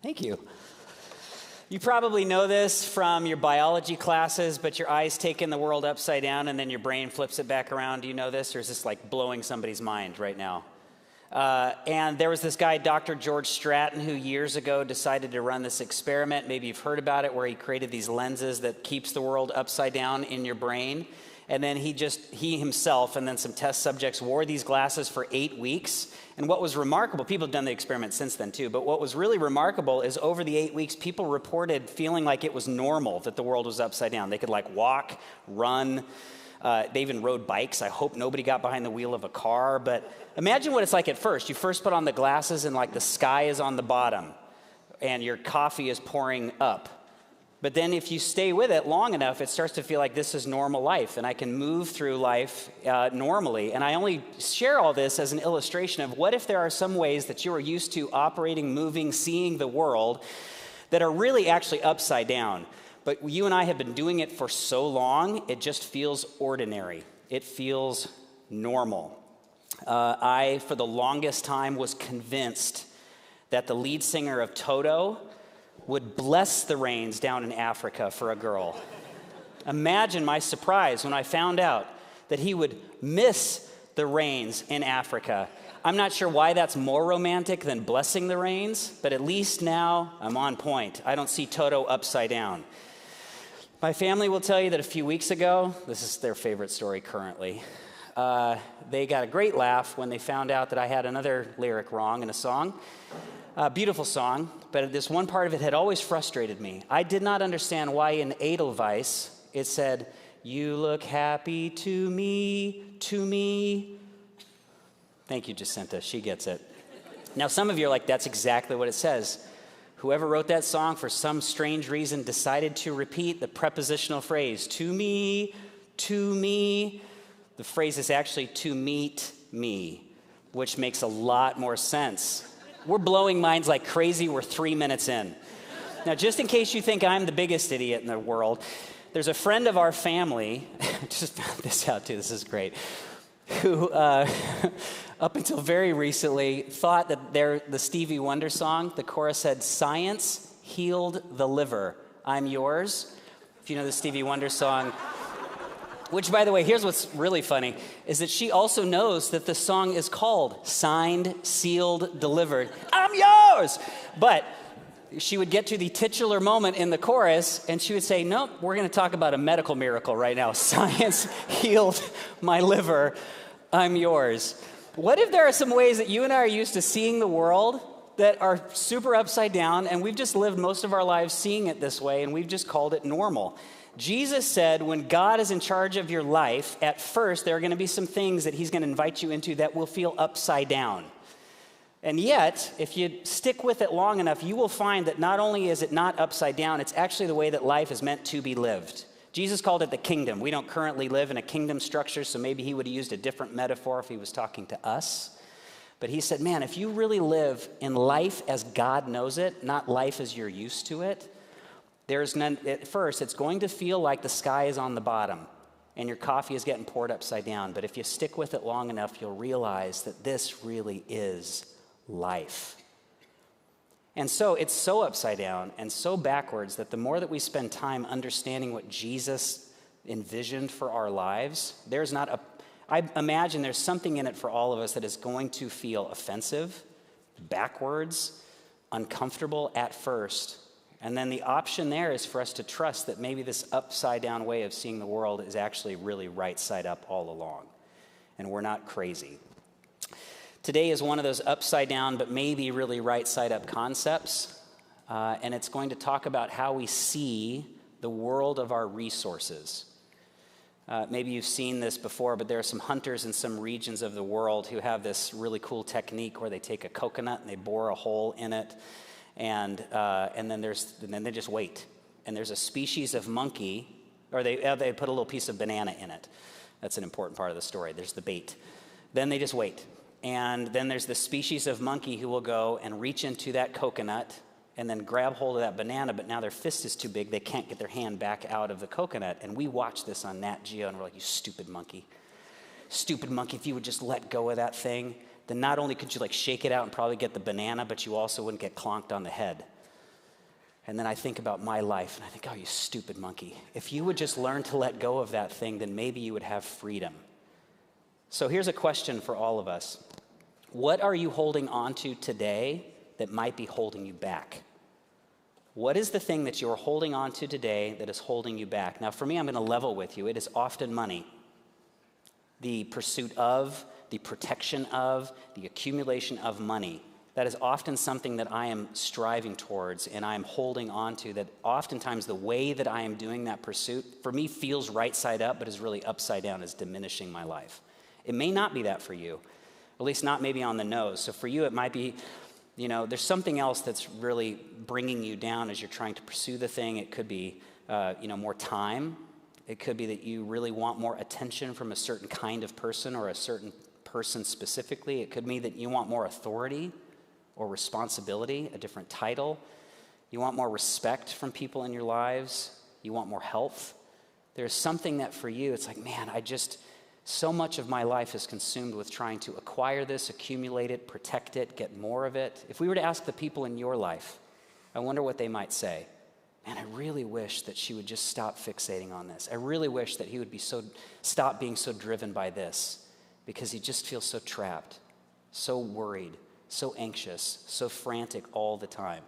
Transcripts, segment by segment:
Thank you. You probably know this from your biology classes, but your eyes take in the world upside down and then your brain flips it back around. Do you know this? Or is this like blowing somebody's mind right now? And there was this guy, Dr. George Stratton, who years ago decided to run this experiment. Maybe you've heard about it, where he created these lenses that keeps the world upside down in your brain. And then he himself and then some test subjects wore these glasses for 8 weeks. And what was remarkable, people have done the experiment since then too, but what was really remarkable is over the 8 weeks, people reported feeling like it was normal that the world was upside down. They could like walk, run, they even rode bikes. I hope nobody got behind the wheel of a car, but imagine what it's like at first. You first put on the glasses and like the sky is on the bottom and your coffee is pouring up. But then if you stay with it long enough, it starts to feel like this is normal life, and I can move through life normally. And I only share all this as an illustration of what if there are some ways that you are used to operating, moving, seeing the world that are really actually upside down. But you and I have been doing it for so long, it just feels ordinary. It feels normal. I, for the longest time, was convinced that the lead singer of Toto would bless the rains down in Africa for a girl. Imagine my surprise when I found out that he would miss the rains in Africa. I'm not sure why that's more romantic than blessing the rains, but at least now I'm on point. I don't see Toto upside down. My family will tell you that a few weeks ago, this is their favorite story currently, they got a great laugh when they found out that I had another lyric wrong in a song. Beautiful song, but this one part of it had always frustrated me. I did not understand why in Edelweiss it said, "You look happy to me, to me." Thank you, Jacinta. She gets it. Now, some of you are like, that's exactly what it says. Whoever wrote that song, for some strange reason, decided to repeat the prepositional phrase, to me, to me. The phrase is actually to meet me, which makes a lot more sense. We're blowing minds like crazy. We're 3 minutes in. Now, just in case you think I'm the biggest idiot in the world, there's a friend of our family, just found this out too, this is great, who up until very recently thought that the Stevie Wonder song, the chorus said, "Science healed the liver, I'm yours." If you know the Stevie Wonder song, which, by the way, here's what's really funny, is that she also knows that the song is called Signed, Sealed, Delivered. I'm yours! But she would get to the titular moment in the chorus, and she would say, nope, we're going to talk about a medical miracle right now. Science healed my liver. I'm yours. What if there are some ways that you and I are used to seeing the world that are super upside down, and we've just lived most of our lives seeing it this way, and we've just called it normal? Jesus said when God is in charge of your life, at first there are going to be some things that he's going to invite you into that will feel upside down. And yet, if you stick with it long enough, you will find that not only is it not upside down, it's actually the way that life is meant to be lived. Jesus called it the kingdom. We don't currently live in a kingdom structure, so maybe he would have used a different metaphor if he was talking to us. But he said, man, if you really live in life as God knows it, not life as you're used to it, there's none, at first, it's going to feel like the sky is on the bottom and your coffee is getting poured upside down. But if you stick with it long enough, you'll realize that this really is life. And so it's so upside down and so backwards that the more that we spend time understanding what Jesus envisioned for our lives, I imagine there's something in it for all of us that is going to feel offensive, backwards, uncomfortable at first. And then the option there is for us to trust that maybe this upside down way of seeing the world is actually really right side up all along. And we're not crazy. Today is one of those upside down but maybe really right side up concepts. And it's going to talk about how we see the world of our resources. Maybe you've seen this before, but there are some hunters in some regions of the world who have this really cool technique where they take a coconut and they bore a hole in it. And then they just wait. And there's a species of monkey, or they put a little piece of banana in it. That's an important part of the story. There's the bait. Then they just wait. And then there's the species of monkey who will go and reach into that coconut and then grab hold of that banana, but now their fist is too big. They can't get their hand back out of the coconut. And we watch this on Nat Geo, and we're like, you stupid monkey. Stupid monkey, if you would just let go of that thing, then not only could you like shake it out and probably get the banana, but you also wouldn't get clonked on the head. And then I think about my life, and I think, oh, you stupid monkey. If you would just learn to let go of that thing, then maybe you would have freedom. So here's a question for all of us. What are you holding on to today that might be holding you back? What is the thing that you're holding on to today that is holding you back? Now, for me, I'm going to level with you. It is often money. The pursuit of, the protection of, the accumulation of money. That is often something that I am striving towards and I am holding on to, that oftentimes the way that I am doing that pursuit, for me, feels right side up, but is really upside down, is diminishing my life. It may not be that for you, at least not maybe on the nose. So for you, it might be, there's something else that's really bringing you down as you're trying to pursue the thing. It could be, more time. It could be that you really want more attention from a certain kind of person or a certain person specifically. It could mean that you want more authority or responsibility, a different title. You want more respect from people in your lives. You want more health. There's something that for you, it's like, man, so much of my life is consumed with trying to acquire this, accumulate it, protect it, get more of it. If we were to ask the people in your life, I wonder what they might say. Man, I really wish that she would just stop fixating on this. I really wish that he would stop being so driven by this, because he just feels so trapped, so worried, so anxious, so frantic all the time.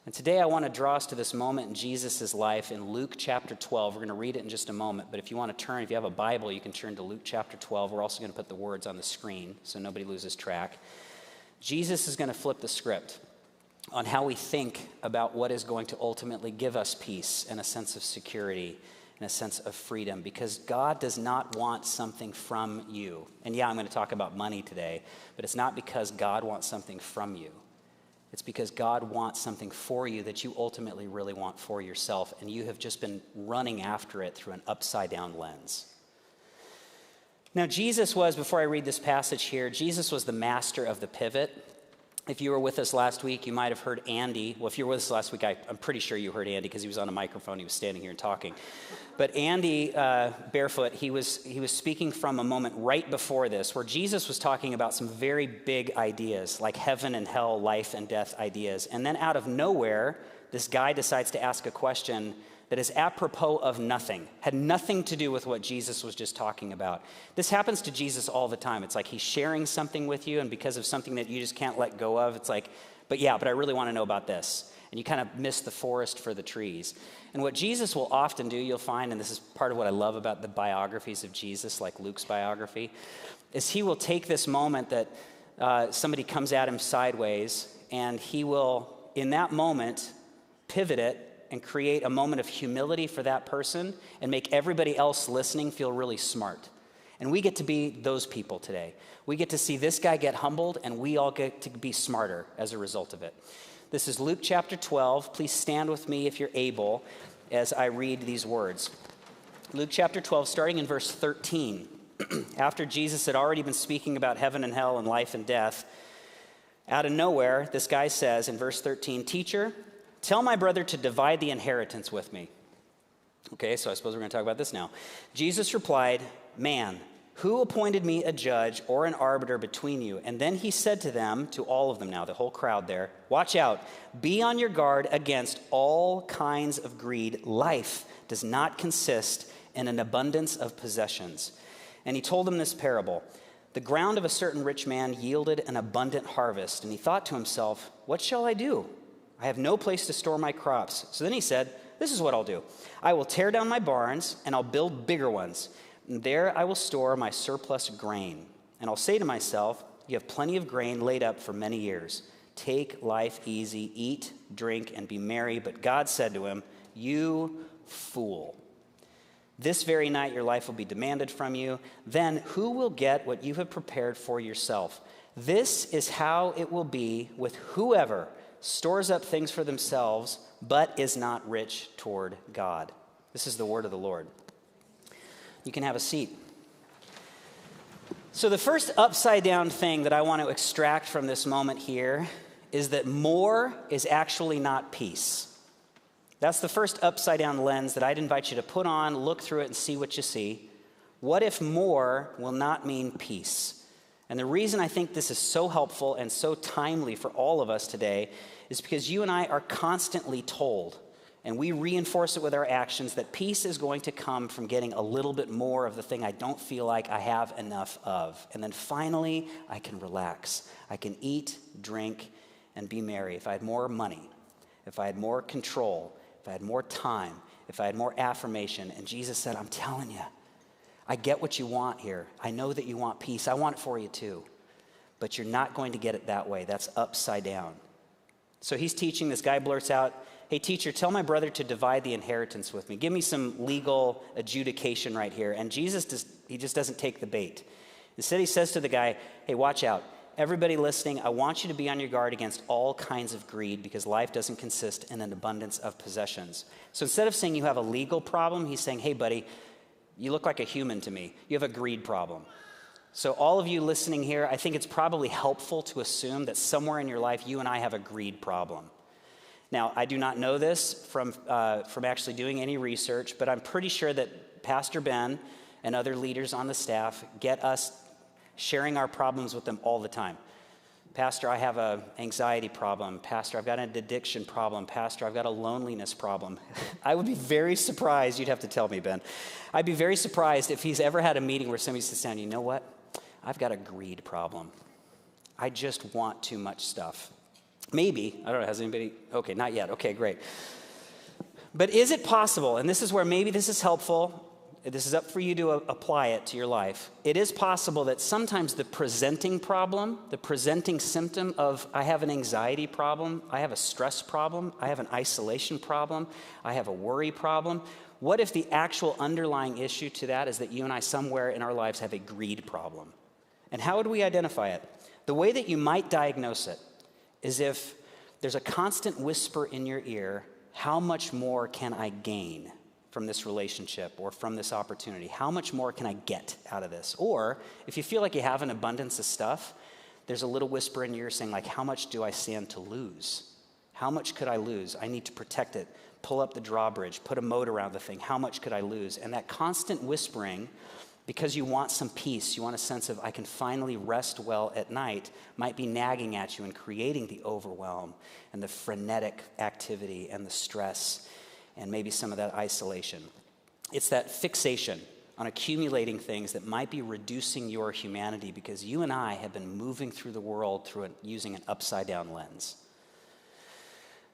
And today I want to draw us to this moment in Jesus' life in Luke chapter 12. We're going to read it in just a moment, but if you want to turn, if you have a Bible, you can turn to Luke chapter 12. We're also going to put the words on the screen so nobody loses track. Jesus is going to flip the script on how we think about what is going to ultimately give us peace and a sense of security and a sense of freedom, because God does not want something from you. And yeah, I'm going to talk about money today, but it's not because God wants something from you. It's because God wants something for you that you ultimately really want for yourself, and you have just been running after it through an upside-down lens. Now, before I read this passage here, Jesus was the master of the pivot. If you were with us last week, you might have heard Andy. Well, if you were with us last week, I'm pretty sure you heard Andy because he was on a microphone. He was standing here and talking. But Andy, barefoot, he was speaking from a moment right before this where Jesus was talking about some very big ideas like heaven and hell, life and death ideas. And then out of nowhere, this guy decides to ask a question that is apropos of nothing, had nothing to do with what Jesus was just talking about. This happens to Jesus all the time. It's like he's sharing something with you, and because of something that you just can't let go of, it's like, but I really want to know about this. And you kind of miss the forest for the trees. And what Jesus will often do, you'll find, and this is part of what I love about the biographies of Jesus, like Luke's biography, is he will take this moment that somebody comes at him sideways, and he will, in that moment, pivot it and create a moment of humility for that person and make everybody else listening feel really smart. And we get to be those people today. We get to see this guy get humbled, and we all get to be smarter as a result of it. This is Luke chapter 12. Please stand with me if you're able as I read these words. Luke chapter 12, starting in verse 13. After Jesus had already been speaking about heaven and hell and life and death, out of nowhere, this guy says in verse 13, "Teacher, tell my brother to divide the inheritance with me." Okay, so I suppose we're going to talk about this now. Jesus replied, "Man, who appointed me a judge or an arbiter between you?" And then he said to them, to all of them now, the whole crowd there, "Watch out, be on your guard against all kinds of greed. Life does not consist in an abundance of possessions." And he told them this parable. The ground of a certain rich man yielded an abundant harvest, and he thought to himself, "What shall I do? I have no place to store my crops." So then he said, "This is what I'll do. I will tear down my barns, and I'll build bigger ones. And there I will store my surplus grain. And I'll say to myself, you have plenty of grain laid up for many years. Take life easy, eat, drink, and be merry." But God said to him, "You fool. This very night your life will be demanded from you. Then who will get what you have prepared for yourself? This is how it will be with whoever stores up things for themselves, but is not rich toward God." This is the word of the Lord. You can have a seat. So the first upside down thing that I want to extract from this moment here is that more is actually not peace. That's the first upside down lens that I'd invite you to put on, look through it, and see what you see. What if more will not mean peace? And the reason I think this is so helpful and so timely for all of us today is because you and I are constantly told, and we reinforce it with our actions, that peace is going to come from getting a little bit more of the thing I don't feel like I have enough of. And then finally, I can relax. I can eat, drink, and be merry. If I had more money, if I had more control, if I had more time, if I had more affirmation. And Jesus said, I'm telling you, I get what you want here. I know that you want peace. I want it for you too. But you're not going to get it that way. That's upside down. So he's teaching. This guy blurts out, hey, teacher, tell my brother to divide the inheritance with me. Give me some legal adjudication right here. And Jesus, he just doesn't take the bait. Instead, he says to the guy, hey, watch out. Everybody listening, I want you to be on your guard against all kinds of greed because life doesn't consist in an abundance of possessions. So instead of saying you have a legal problem, he's saying, hey, buddy, you look like a human to me. You have a greed problem. So all of you listening here, I think it's probably helpful to assume that somewhere in your life, you and I have a greed problem. Now, I do not know this from actually doing any research, but I'm pretty sure that Pastor Ben and other leaders on the staff get us sharing our problems with them all the time. Pastor, I have an anxiety problem. Pastor, I've got an addiction problem. Pastor, I've got a loneliness problem. I would be very surprised, you'd have to tell me, Ben. I'd be very surprised if he's ever had a meeting where somebody sits down, you know what? I've got a greed problem. I just want too much stuff. Maybe, I don't know, has anybody? Okay, not yet. Okay, great. But is it possible, and this is where maybe this is helpful, this is up for you to apply it to your life. It is possible that sometimes the presenting problem, the presenting symptom of I have an anxiety problem, I have a stress problem, I have an isolation problem, I have a worry problem. What if the actual underlying issue to that is that you and I somewhere in our lives have a greed problem? And how would we identify it? The way that you might diagnose it is if there's a constant whisper in your ear, how much more can I gain from this relationship or from this opportunity? How much more can I get out of this? Or if you feel like you have an abundance of stuff, there's a little whisper in your ear saying, like, how much do I stand to lose? How much could I lose? I need to protect it. Pull up the drawbridge, put a moat around the thing. How much could I lose? And that constant whispering, because you want some peace, you want a sense of I can finally rest well at night, might be nagging at you and creating the overwhelm and the frenetic activity and the stress and maybe some of that isolation. It's that fixation on accumulating things that might be reducing your humanity because you and I have been moving through the world using an upside-down lens.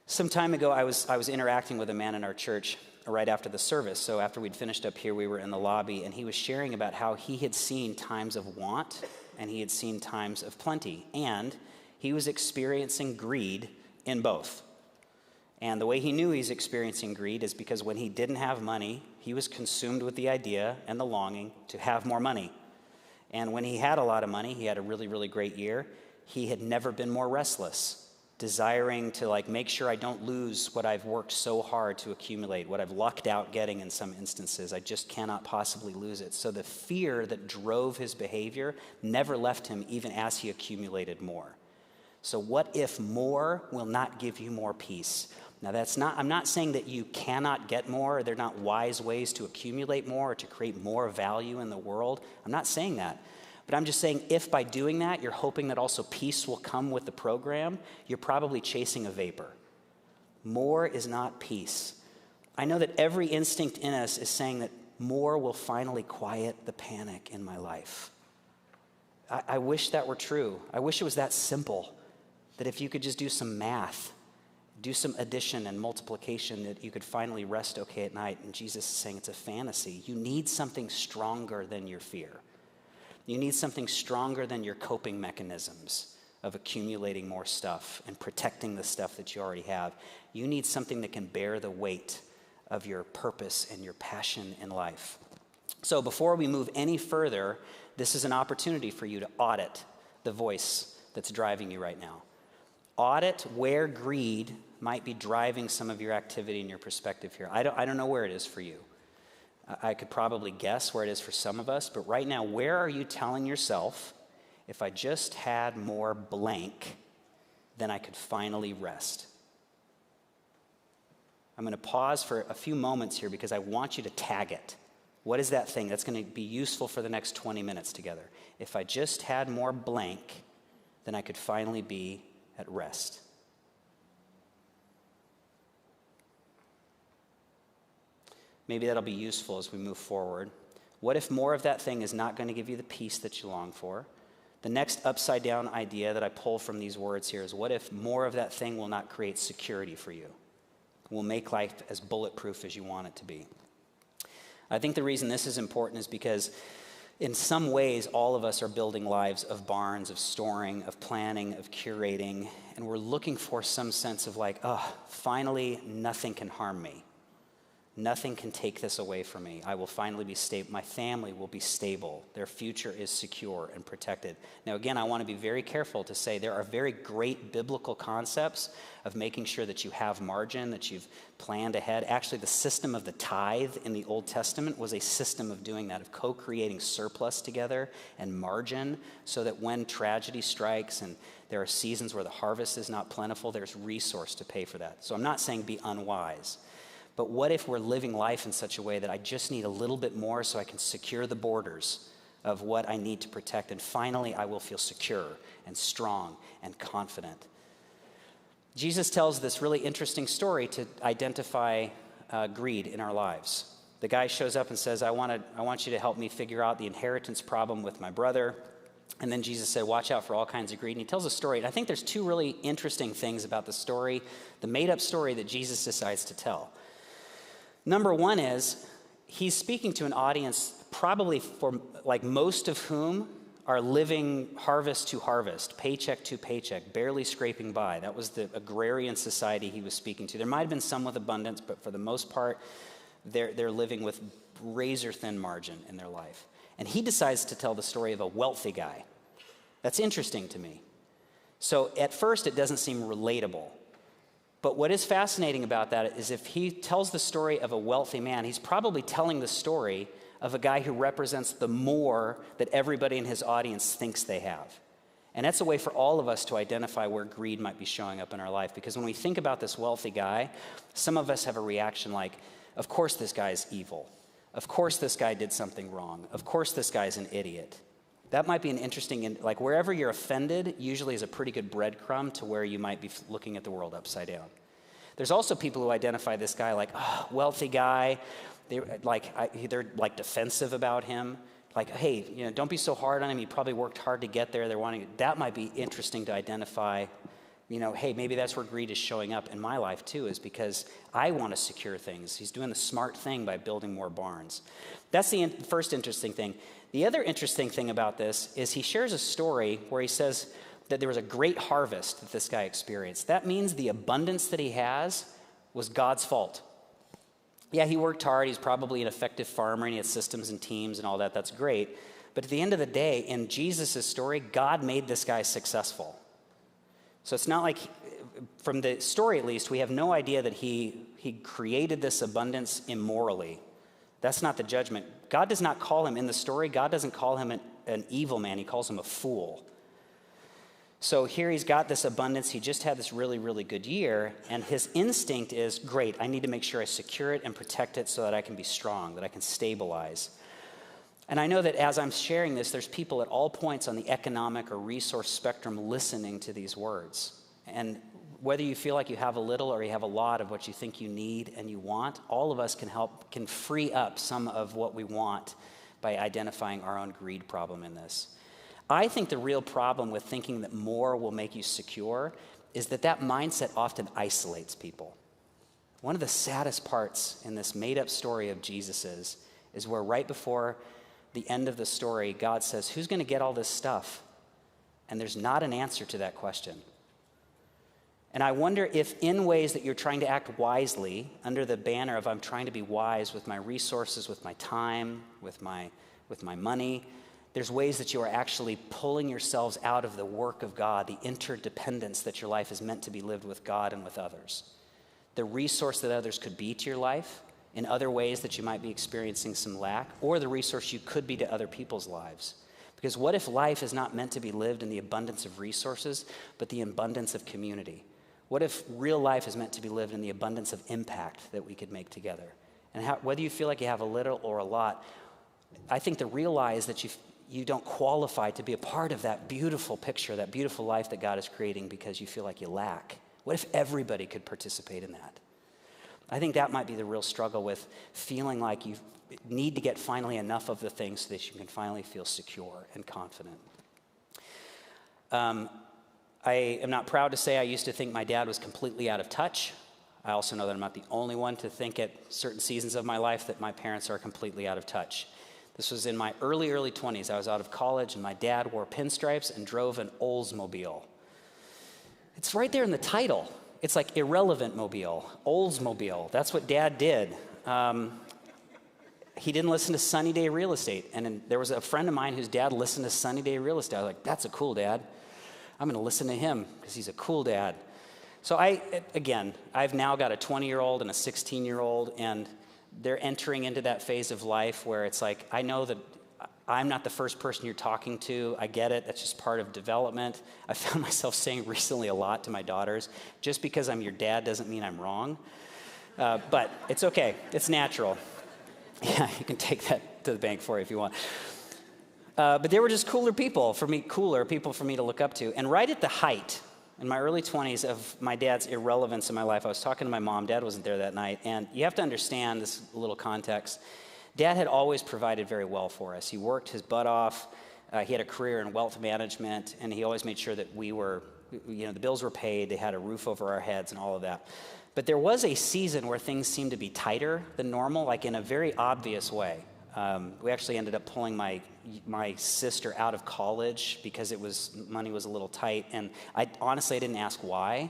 Some time ago, I was interacting with a man in our church right after the service. So after we'd finished up here, we were in the lobby, and he was sharing about how he had seen times of want and he had seen times of plenty, and he was experiencing greed in both. And the way he knew he's experiencing greed is because when he didn't have money, he was consumed with the idea and the longing to have more money. And when he had a lot of money, he had a really, really great year, he had never been more restless, desiring to make sure I don't lose what I've worked so hard to accumulate, what I've lucked out getting in some instances. I just cannot possibly lose it. So the fear that drove his behavior never left him even as he accumulated more. So what if more will not give you more peace? Now I'm not saying that you cannot get more, or they're not wise ways to accumulate more or to create more value in the world. I'm not saying that. But I'm just saying if by doing that, you're hoping that also peace will come with the program, you're probably chasing a vapor. More is not peace. I know that every instinct in us is saying that more will finally quiet the panic in my life. I wish that were true. I wish it was that simple, that if you could just do some math, do some addition and multiplication, that you could finally rest okay at night. And Jesus is saying it's a fantasy. You need something stronger than your fear. You need something stronger than your coping mechanisms of accumulating more stuff and protecting the stuff that you already have. You need something that can bear the weight of your purpose and your passion in life. So before we move any further, this is an opportunity for you to audit the voice that's driving you right now. Audit where greed might be driving some of your activity and your perspective here. I don't know where it is for you. I could probably guess where it is for some of us, but right now, where are you telling yourself, if I just had more blank, then I could finally rest? I'm going to pause for a few moments here because I want you to tag it. What is that thing that's going to be useful for the next 20 minutes together? If I just had more blank, then I could finally be at rest. Maybe that'll be useful as we move forward. What if more of that thing is not going to give you the peace that you long for? The next upside down idea that I pull from these words here is, what if more of that thing will not create security for you? Will make life as bulletproof as you want it to be? I think the reason this is important is because in some ways, all of us are building lives of barns, of storing, of planning, of curating, and we're looking for some sense of like, finally, nothing can harm me. Nothing can take this away from me. I will finally be stable. My family will be stable. Their future is secure and protected. Now, again, I want to be very careful to say there are very great biblical concepts of making sure that you have margin, that you've planned ahead. Actually, the system of the tithe in the Old Testament was a system of doing that, of co-creating surplus together and margin so that when tragedy strikes and there are seasons where the harvest is not plentiful, there's resource to pay for that. So I'm not saying be unwise. But what if we're living life in such a way that I just need a little bit more so I can secure the borders of what I need to protect, and finally I will feel secure and strong and confident? Jesus tells this really interesting story to identify greed in our lives. The guy shows up and says, I want you to help me figure out the inheritance problem with my brother. And then Jesus said, watch out for all kinds of greed. And he tells a story. And I think there's two really interesting things about the story, the made-up story that Jesus decides to tell. Number one is, he's speaking to an audience probably for like most of whom are living harvest to harvest, paycheck to paycheck, barely scraping by. That was the agrarian society he was speaking to. There might have been some with abundance, but for the most part, they're living with razor-thin margin in their life. And he decides to tell the story of a wealthy guy. That's interesting to me. So at first, it doesn't seem relatable. But what is fascinating about that is if he tells the story of a wealthy man, he's probably telling the story of a guy who represents the more that everybody in his audience thinks they have. And that's a way for all of us to identify where greed might be showing up in our life. Because when we think about this wealthy guy, some of us have a reaction like, of course this guy's evil. Of course this guy did something wrong. Of course this guy's an idiot. That might be an interesting, like wherever you're offended usually is a pretty good breadcrumb to where you might be looking at the world upside down. There's also people who identify this guy like, wealthy guy. They're like defensive about him. Like, hey, don't be so hard on him. He probably worked hard to get there. That might be interesting to identify. Hey, maybe that's where greed is showing up in my life too, is because I want to secure things. He's doing the smart thing by building more barns. That's the first interesting thing. The other interesting thing about this is he shares a story where he says that there was a great harvest that this guy experienced. That means the abundance that he has was God's fault. Yeah, he worked hard. He's probably an effective farmer, and he had systems and teams and all that. That's great. But at the end of the day, in Jesus' story, God made this guy successful. So it's not like, from the story at least, we have no idea that he created this abundance immorally. That's not the judgment. God does not call him, in the story, God doesn't call him an evil man. He calls him a fool. So here he's got this abundance. He just had this really, really good year. And his instinct is, great, I need to make sure I secure it and protect it so that I can be strong, that I can stabilize. And I know that as I'm sharing this, there's people at all points on the economic or resource spectrum listening to these words. And whether you feel like you have a little or you have a lot of what you think you need and you want, all of us can free up some of what we want by identifying our own greed problem in this. I think the real problem with thinking that more will make you secure is that mindset often isolates people. One of the saddest parts in this made-up story of Jesus is where right before the end of the story, God says, who's going to get all this stuff? And there's not an answer to that question. And I wonder if in ways that you're trying to act wisely, under the banner of I'm trying to be wise with my resources, with my time, with my money, there's ways that you are actually pulling yourselves out of the work of God, the interdependence that your life is meant to be lived with God and with others. The resource that others could be to your life in other ways that you might be experiencing some lack, or the resource you could be to other people's lives. Because what if life is not meant to be lived in the abundance of resources, but the abundance of community? What if real life is meant to be lived in the abundance of impact that we could make together? And whether you feel like you have a little or a lot, I think the real lie is that you don't qualify to be a part of that beautiful picture, that beautiful life that God is creating because you feel like you lack. What if everybody could participate in that? I think that might be the real struggle with feeling like you need to get finally enough of the things so that you can finally feel secure and confident. I am not proud to say I used to think my dad was completely out of touch. I also know that I'm not the only one to think at certain seasons of my life that my parents are completely out of touch. This was in my early 20s. I was out of college, and my dad wore pinstripes and drove an Oldsmobile. It's right there in the title. It's like irrelevant mobile, Oldsmobile. That's what Dad did. He didn't listen to Sunny Day Real Estate. And there was a friend of mine whose dad listened to Sunny Day Real Estate. I was like, that's a cool dad. I'm going to listen to him because he's a cool dad. So I've now got a 20-year-old and a 16-year-old, and they're entering into that phase of life where it's like, I know that I'm not the first person you're talking to. I get it. That's just part of development. I found myself saying recently a lot to my daughters, just because I'm your dad doesn't mean I'm wrong. But it's okay. It's natural. Yeah, you can take that to the bank for you if you want. But they were just cooler people for me to look up to. And right at the height, in my early 20s, of my dad's irrelevance in my life, I was talking to my mom. Dad wasn't there that night. And you have to understand this little context. Dad had always provided very well for us. He worked his butt off. He had a career in wealth management, and he always made sure that the bills were paid, they had a roof over our heads and all of that. But there was a season where things seemed to be tighter than normal, like in a very obvious way. We actually ended up pulling my sister out of college because money was a little tight, and I didn't ask why.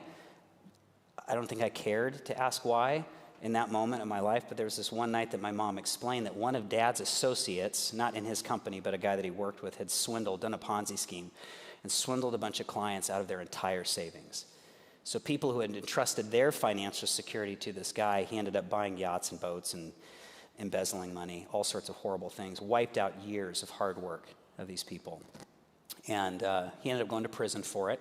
I don't think I cared to ask why in that moment of my life, but there was this one night that my mom explained that one of Dad's associates, not in his company, but a guy that he worked with, had done a Ponzi scheme, and swindled a bunch of clients out of their entire savings. So people who had entrusted their financial security to this guy, he ended up buying yachts and boats and embezzling money, all sorts of horrible things, wiped out years of hard work of these people. And he ended up going to prison for it.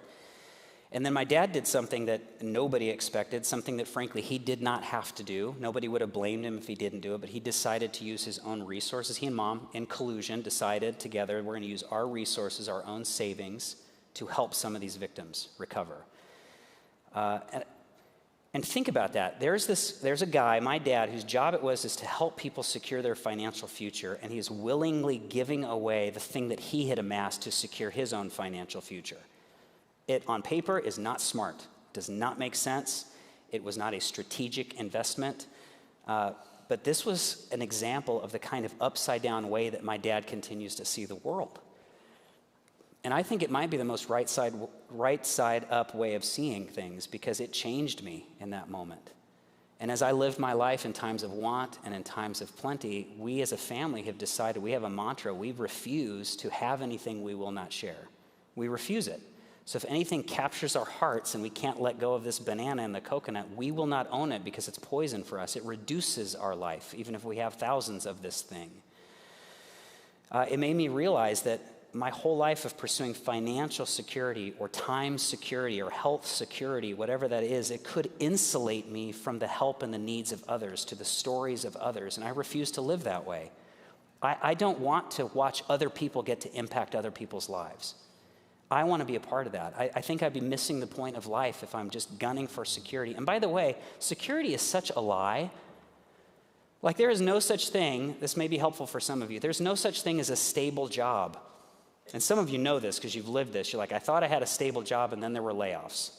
And then my dad did something that nobody expected, something that frankly he did not have to do. Nobody would have blamed him if he didn't do it, but he decided to use his own resources. He and Mom, in collusion, decided together we're going to use our resources, our own savings, to help some of these victims recover. And think about that. There's a guy, my dad, whose job it was to help people secure their financial future, and he's willingly giving away the thing that he had amassed to secure his own financial future. It, on paper, is not smart, does not make sense. It was not a strategic investment. But this was an example of the kind of upside-down way that my dad continues to see the world. And I think it might be the most right side up way of seeing things, because it changed me in that moment. And as I live my life in times of want and in times of plenty, we as a family have decided, we have a mantra: we refuse to have anything we will not share. We refuse it. So if anything captures our hearts and we can't let go of this banana and the coconut, we will not own it because it's poison for us. It reduces our life, even if we have thousands of this thing. It made me realize that my whole life of pursuing financial security or time security or health security, whatever that is, it could insulate me from the help and the needs of others, to the stories of others, and I refuse to live that way. I don't want to watch other people get to impact other people's lives. I want to be a part of that. I think I'd be missing the point of life if I'm just gunning for security. And by the way, security is such a lie. Like, there is no such thing, this may be helpful for some of you, there's no such thing as a stable job. And some of you know this because you've lived this. You're like, I thought I had a stable job, and then there were layoffs.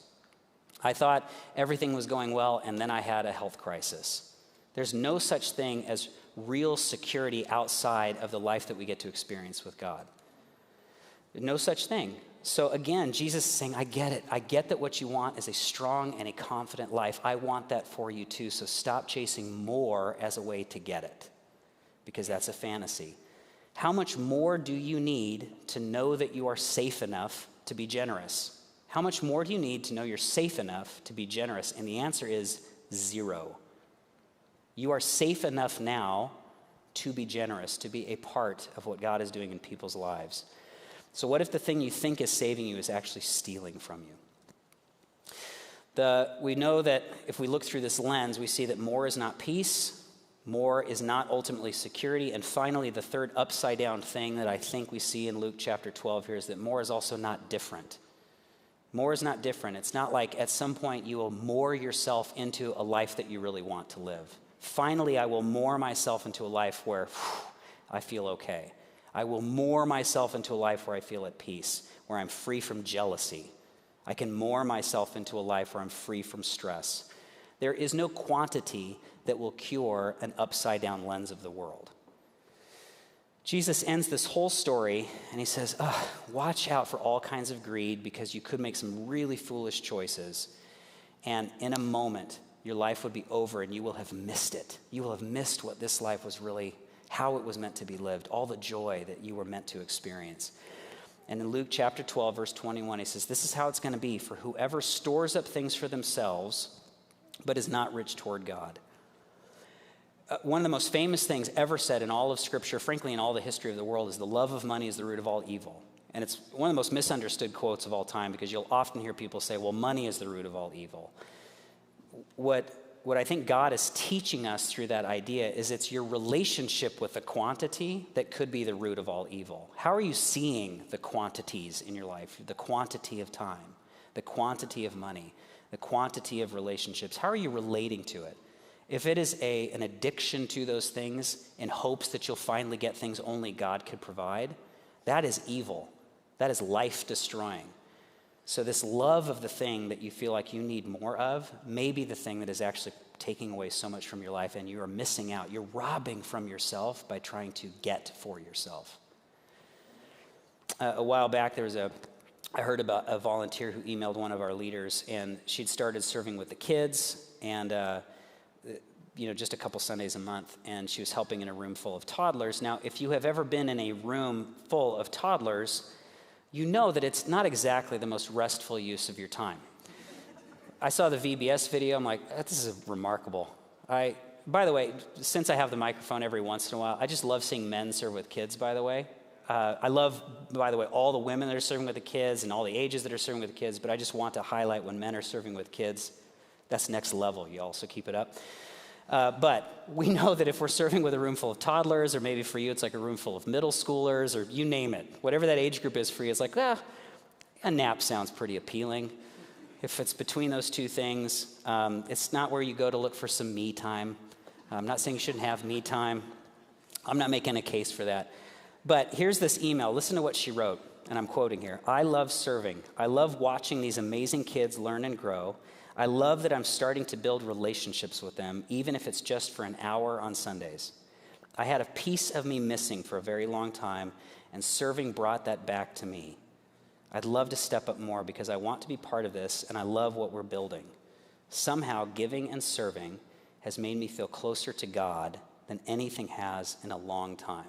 I thought everything was going well, and then I had a health crisis. There's no such thing as real security outside of the life that we get to experience with God. No such thing. So again, Jesus is saying, I get it. I get that what you want is a strong and a confident life. I want that for you too. So stop chasing more as a way to get it, because that's a fantasy. How much more do you need to know that you are safe enough to be generous? How much more do you need to know you're safe enough to be generous? And the answer is 0. You are safe enough now to be generous, to be a part of what God is doing in people's lives. So what if the thing you think is saving you is actually stealing from you? We know that if we look through this lens, we see that more is not peace, More is not ultimately security. And finally, the third upside down thing that I think we see in Luke chapter 12 here is that more is also not different. More is not different. It's not like at some point you will moor yourself into a life that you really want to live. Finally, I will moor myself into a life where I feel okay. I will moor myself into a life where I feel at peace, where I'm free from jealousy. I can moor myself into a life where I'm free from stress. There is no quantity that will cure an upside-down lens of the world. Jesus ends this whole story, and he says, watch out for all kinds of greed because you could make some really foolish choices. And in a moment, your life would be over and you will have missed it. You will have missed what this life was really, how it was meant to be lived, all the joy that you were meant to experience. And in Luke chapter 12, verse 21, he says, this is how it's going to be for whoever stores up things for themselves, but is not rich toward God. One of the most famous things ever said in all of Scripture, frankly, in all the history of the world, is the love of money is the root of all evil. And it's one of the most misunderstood quotes of all time because you'll often hear people say, well, money is the root of all evil. What I think God is teaching us through that idea is it's your relationship with the quantity that could be the root of all evil. How are you seeing the quantities in your life? The quantity of time, the quantity of money, the quantity of relationships. How are you relating to it? If it is an addiction to those things in hopes that you'll finally get things only God could provide, that is evil. That is life-destroying. So this love of the thing that you feel like you need more of may be the thing that is actually taking away so much from your life, and you are missing out. You're robbing from yourself by trying to get for yourself. A while back, I heard about a volunteer who emailed one of our leaders, and she'd started serving with the kids, and just a couple Sundays a month, and she was helping in a room full of toddlers. Now, if you have ever been in a room full of toddlers, you know that it's not exactly the most restful use of your time. I saw the VBS video. I'm like, this is remarkable. By the way, since I have the microphone every once in a while, I just love seeing men serve with kids, by the way. I love, by the way, all the women that are serving with the kids and all the ages that are serving with the kids, but I just want to highlight when men are serving with kids. That's next level, y'all, so keep it up. But we know that if we're serving with a room full of toddlers, or maybe for you it's like a room full of middle schoolers, or you name it, whatever that age group is for you, it's like, a nap sounds pretty appealing. If it's between those two things, it's not where you go to look for some me time. I'm not saying you shouldn't have me time. I'm not making a case for that. But here's this email. Listen to what she wrote, and I'm quoting here. I love serving. I love watching these amazing kids learn and grow. I love that I'm starting to build relationships with them, even if it's just for an hour on Sundays. I had a piece of me missing for a very long time, and serving brought that back to me. I'd love to step up more because I want to be part of this, and I love what we're building. Somehow, giving and serving has made me feel closer to God than anything has in a long time.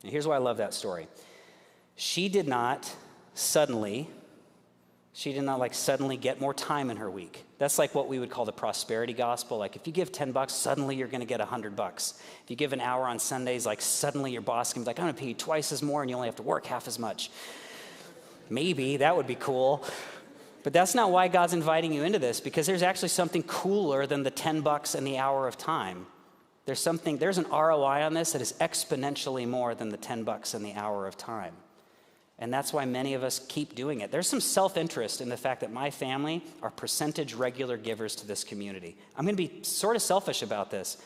And here's why I love that story. She did not suddenly get more time in her week. That's like what we would call the prosperity gospel. Like if you give $10, suddenly you're going to get $100. If you give an hour on Sundays, like suddenly your boss can be like, I'm going to pay you twice as more and you only have to work half as much. Maybe that would be cool. But that's not why God's inviting you into this, because there's actually something cooler than the $10 and the hour of time. There's an ROI on this that is exponentially more than the $10 and the hour of time. And that's why many of us keep doing it. There's some self-interest in the fact that my family are percentage regular givers to this community. I'm going to be sort of selfish about this.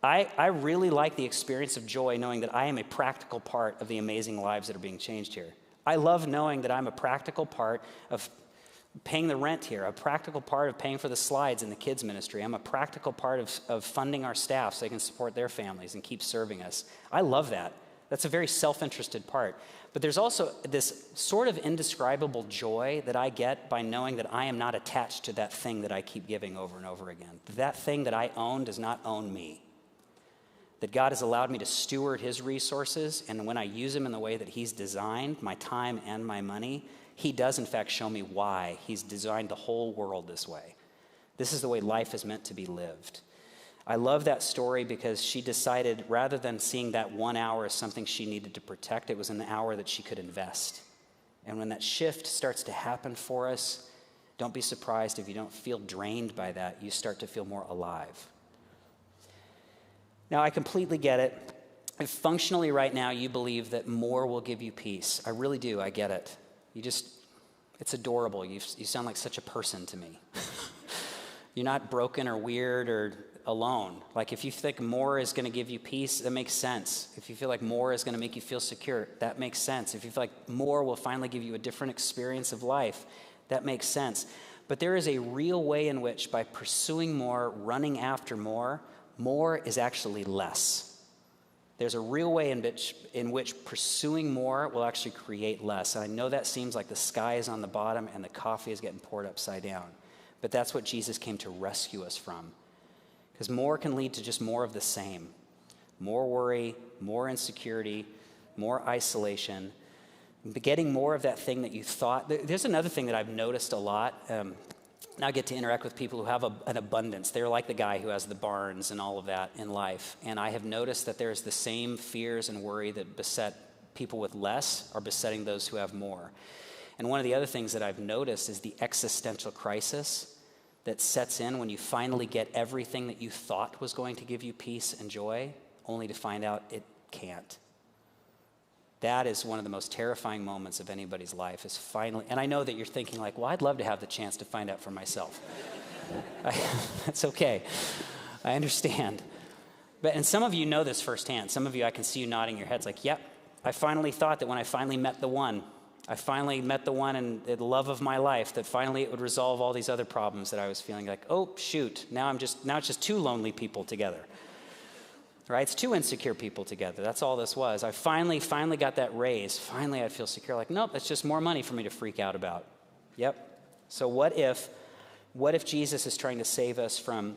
I really like the experience of joy knowing that I am a practical part of the amazing lives that are being changed here. I love knowing that I'm a practical part of paying the rent here, a practical part of paying for the slides in the kids ministry. I'm a practical part of funding our staff so they can support their families and keep serving us. I love that. That's a very self-interested part. But there's also this sort of indescribable joy that I get by knowing that I am not attached to that thing that I keep giving over and over again. That thing that I own does not own me. That God has allowed me to steward his resources, and when I use them in the way that he's designed, my time and my money, he does in fact show me why he's designed the whole world this way. This is the way life is meant to be lived. I love that story because she decided, rather than seeing that 1 hour as something she needed to protect, it was an hour that she could invest. And when that shift starts to happen for us, don't be surprised if you don't feel drained by that. You start to feel more alive. Now, I completely get it. If functionally right now you believe that more will give you peace, I really do, I get it. It's adorable. You sound like such a person to me. You're not broken or weird or alone. Like if you think more is going to give you peace, that makes sense. If you feel like more is going to make you feel secure, that makes sense. If you feel like more will finally give you a different experience of life, that makes sense. But there is a real way in which by pursuing more, running after more is actually less. There's a real way in which pursuing more will actually create less. And I know that seems like the sky is on the bottom and the coffee is getting poured upside down. But that's what Jesus came to rescue us from. Because more can lead to just more of the same. More worry, more insecurity, more isolation. Getting more of that thing that you thought. There's another thing that I've noticed a lot. Now I get to interact with people who have an abundance. They're like the guy who has the barns and all of that in life. And I have noticed that there's the same fears and worry that beset people with less are besetting those who have more. And one of the other things that I've noticed is the existential crisis that sets in when you finally get everything that you thought was going to give you peace and joy, only to find out it can't. That is one of the most terrifying moments of anybody's life is finally, and I know that you're thinking like, well, I'd love to have the chance to find out for myself. That's okay. I understand. And some of you know this firsthand. Some of you, I can see you nodding your heads like, yep, I finally thought that when I finally met the one and the love of my life, that finally it would resolve all these other problems that I was feeling like, oh, shoot, now it's just two lonely people together. Right? It's two insecure people together. That's all this was. I finally got that raise. Finally, I feel secure. Like, nope, that's just more money for me to freak out about. Yep. So what if Jesus is trying to save us from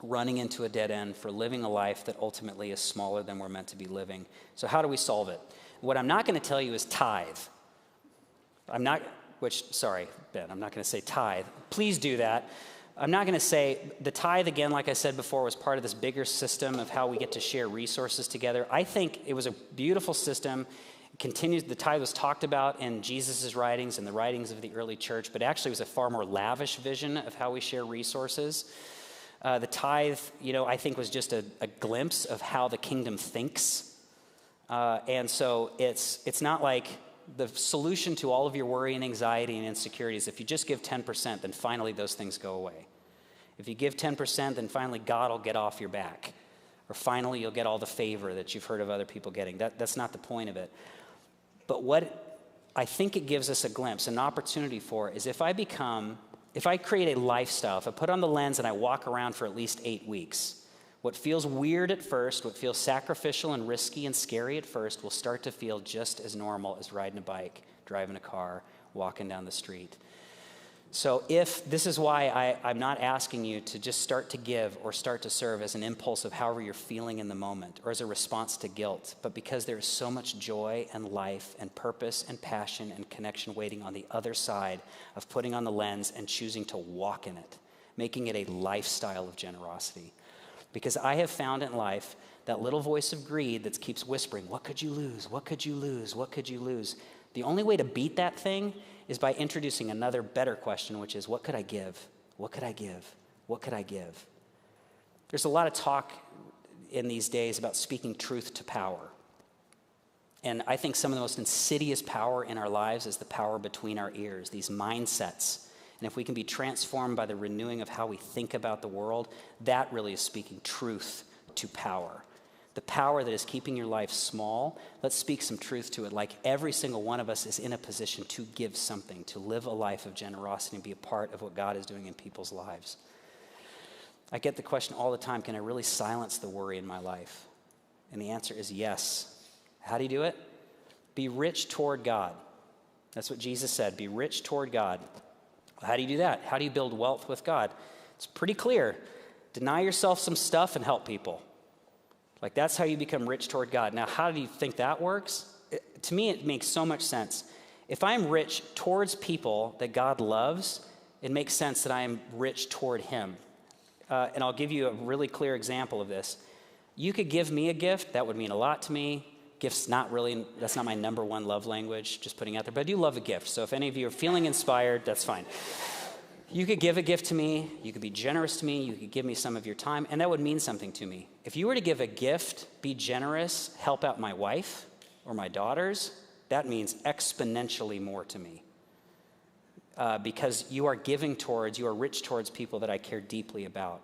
running into a dead end, for living a life that ultimately is smaller than we're meant to be living? So how do we solve it? What I'm not going to tell you is tithe. Sorry, Ben, I'm not going to say tithe. Please do that. I'm not going to say the tithe, again, like I said before, was part of this bigger system of how we get to share resources together. I think it was a beautiful system. The tithe was talked about in Jesus' writings and the writings of the early church, but actually it was a far more lavish vision of how we share resources. The tithe, I think was just a glimpse of how the kingdom thinks. And so it's not like the solution to all of your worry and anxiety and insecurities. If you just give 10%, then finally those things go away. If you give 10%, then finally God will get off your back. Or finally you'll get all the favor that you've heard of other people getting. That's not the point of it. But what I think it gives us a glimpse, an opportunity for, is if I create a lifestyle, if I put on the lens and I walk around for at least 8 weeks, what feels weird at first, what feels sacrificial and risky and scary at first, will start to feel just as normal as riding a bike, driving a car, walking down the street. So this is why I'm not asking you to just start to give or start to serve as an impulse of however you're feeling in the moment or as a response to guilt, but because there is so much joy and life and purpose and passion and connection waiting on the other side of putting on the lens and choosing to walk in it, making it a lifestyle of generosity. Because I have found in life that little voice of greed that keeps whispering, what could you lose? What could you lose? What could you lose? The only way to beat that thing is by introducing another better question, which is, what could I give? What could I give? What could I give? There's a lot of talk in these days about speaking truth to power. And I think some of the most insidious power in our lives is the power between our ears, these mindsets. And if we can be transformed by the renewing of how we think about the world, that really is speaking truth to power. The power that is keeping your life small, let's speak some truth to it. Like every single one of us is in a position to give something, to live a life of generosity and be a part of what God is doing in people's lives. I get the question all the time, can I really silence the worry in my life? And the answer is yes. How do you do it? Be rich toward God. That's what Jesus said, be rich toward God. How do you do that? How do you build wealth with God? It's pretty clear. Deny yourself some stuff and help people. Like that's how you become rich toward God. Now, how do you think that works? To me, it makes so much sense. If I'm rich towards people that God loves, it makes sense that I am rich toward Him. And I'll give you a really clear example of this. You could give me a gift. That would mean a lot to me. Gifts, that's not my number one love language, just putting out there. But I do love a gift. So if any of you are feeling inspired, that's fine. You could give a gift to me, you could be generous to me, you could give me some of your time, and that would mean something to me. If you were to give a gift, be generous, help out my wife or my daughters, that means exponentially more to me. Because you are giving towards, you are rich towards people that I care deeply about.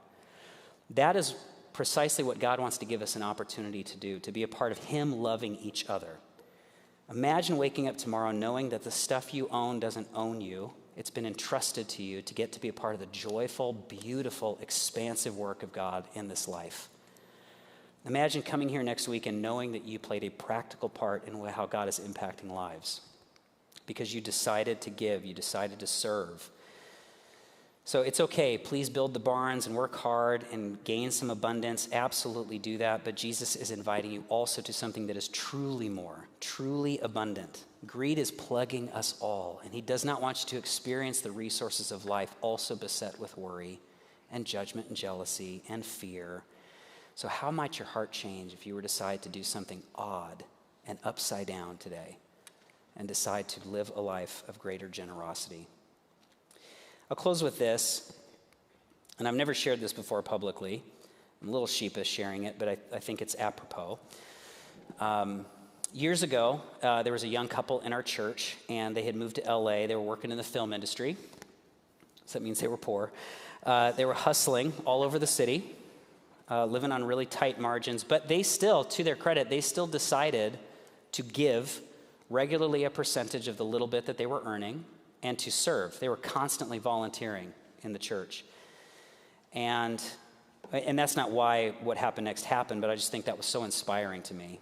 That is precisely what God wants to give us an opportunity to do, to be a part of Him loving each other. Imagine waking up tomorrow knowing that the stuff you own doesn't own you. It's been entrusted to you to get to be a part of the joyful, beautiful, expansive work of God in this life. Imagine coming here next week and knowing that you played a practical part in how God is impacting lives because you decided to give, you decided to serve. So it's okay. Please build the barns and work hard and gain some abundance. Absolutely do that. But Jesus is inviting you also to something that is truly more, truly abundant. Greed is plugging us all, and He does not want you to experience the resources of life also beset with worry and judgment and jealousy and fear. So how might your heart change if you were to decide to do something odd and upside down today and decide to live a life of greater generosity? I'll close with this, and I've never shared this before publicly. I'm a little sheepish sharing it, but I think it's apropos. Years ago, there was a young couple in our church, and they had moved to LA. They were working in the film industry, so that means they were poor. They were hustling all over the city, living on really tight margins, but they still, to their credit, they still decided to give regularly a percentage of the little bit that they were earning and to serve. They were constantly volunteering in the church. And that's not why what happened next happened, but I just think that was so inspiring to me.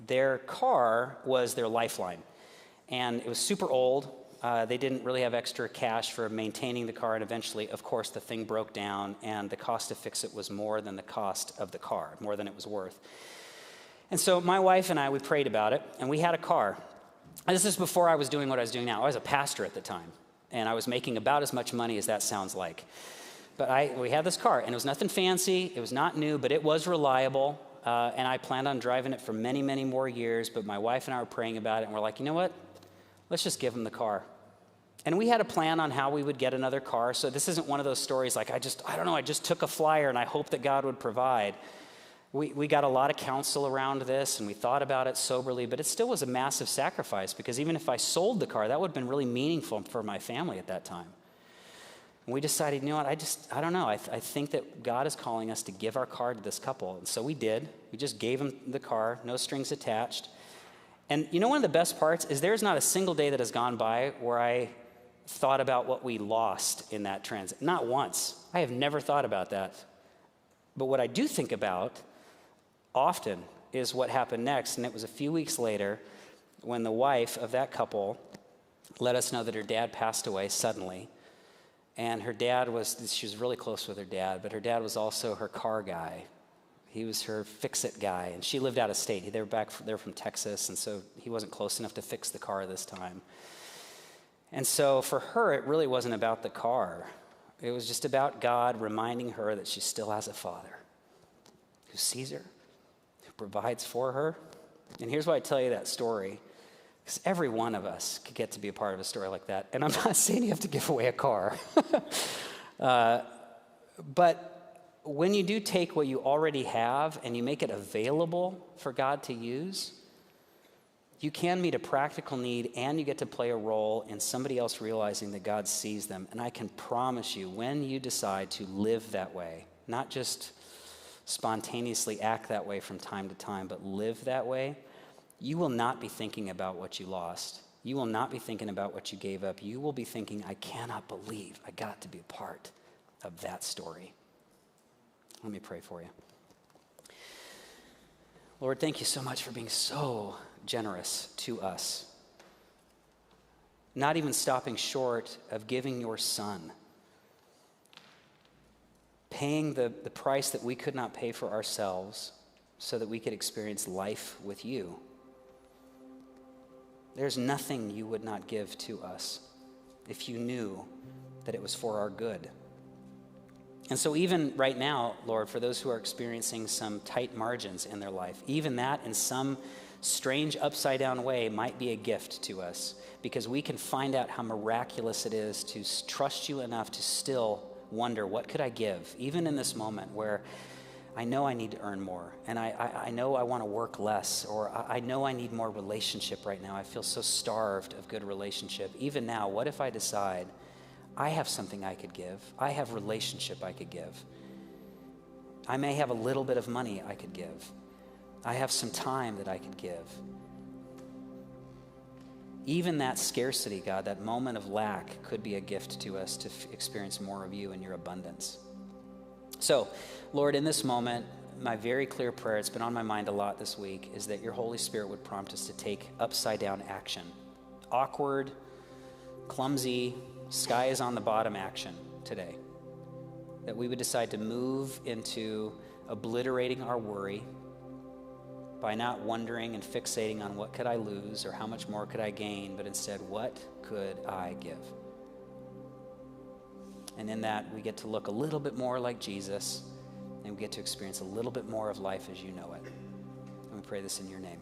Their car was their lifeline, and it was super old. They didn't really have extra cash for maintaining the car, and eventually, of course, the thing broke down, and the cost to fix it was more than the cost of the car, more than it was worth. And so my wife and I, we prayed about it, and we had a car. And this is before I was doing what I was doing now. I was a pastor at the time, and I was making about as much money as that sounds like. But we had this car, and it was nothing fancy. It was not new, but it was reliable, and I planned on driving it for many, many more years. But my wife and I were praying about it, and we're like, you know what? Let's just give them the car. And we had a plan on how we would get another car. So this isn't one of those stories like, I just took a flyer, and I hope that God would provide. We got a lot of counsel around this, and we thought about it soberly, but it still was a massive sacrifice because even if I sold the car, that would have been really meaningful for my family at that time. And we decided, you know what, I don't know. I think that God is calling us to give our car to this couple. And so we did. We just gave them the car, no strings attached. And you know one of the best parts is there's not a single day that has gone by where I thought about what we lost in that transit. Not once. I have never thought about that. But what I do think about often is what happened next, and it was a few weeks later when the wife of that couple let us know that her dad passed away suddenly, and she was really close with her dad, but her dad was also her car guy. He was her fix-it guy, and she lived out of state. They were from Texas, and so he wasn't close enough to fix the car this time. And so for her, it really wasn't about the car. It was just about God reminding her that she still has a father who sees her, provides for her. And here's why I tell you that story, because every one of us could get to be a part of a story like that. And I'm not saying you have to give away a car. But when you do take what you already have and you make it available for God to use, you can meet a practical need and you get to play a role in somebody else realizing that God sees them. And I can promise you, when you decide to live that way, not just spontaneously act that way from time to time, but live that way, you will not be thinking about what you lost. You will not be thinking about what you gave up. You will be thinking, I cannot believe I got to be a part of that story. Let me pray for you. Lord, thank you so much for being so generous to us. Not even stopping short of giving your son, paying the price that we could not pay for ourselves so that we could experience life with you. There's nothing you would not give to us if you knew that it was for our good. And so even right now, Lord, for those who are experiencing some tight margins in their life, even that in some strange upside down way might be a gift to us, because we can find out how miraculous it is to trust you enough to still wonder, what could I give? Even in this moment where I know I need to earn more, and I know I want to work less, or I know I need more relationship right now. I feel so starved of good relationship. Even now, what if I decide I have something I could give? I have relationship I could give. I may have a little bit of money I could give. I have some time that I could give. Even that scarcity, God, that moment of lack could be a gift to us to experience more of you and your abundance. So, Lord, in this moment, my very clear prayer, it's been on my mind a lot this week, is that your Holy Spirit would prompt us to take upside down action. Awkward, clumsy, sky is on the bottom action today. That we would decide to move into obliterating our worry by not wondering and fixating on what could I lose or how much more could I gain, but instead, what could I give? And in that, we get to look a little bit more like Jesus, and we get to experience a little bit more of life as you know it. And we pray this in your name.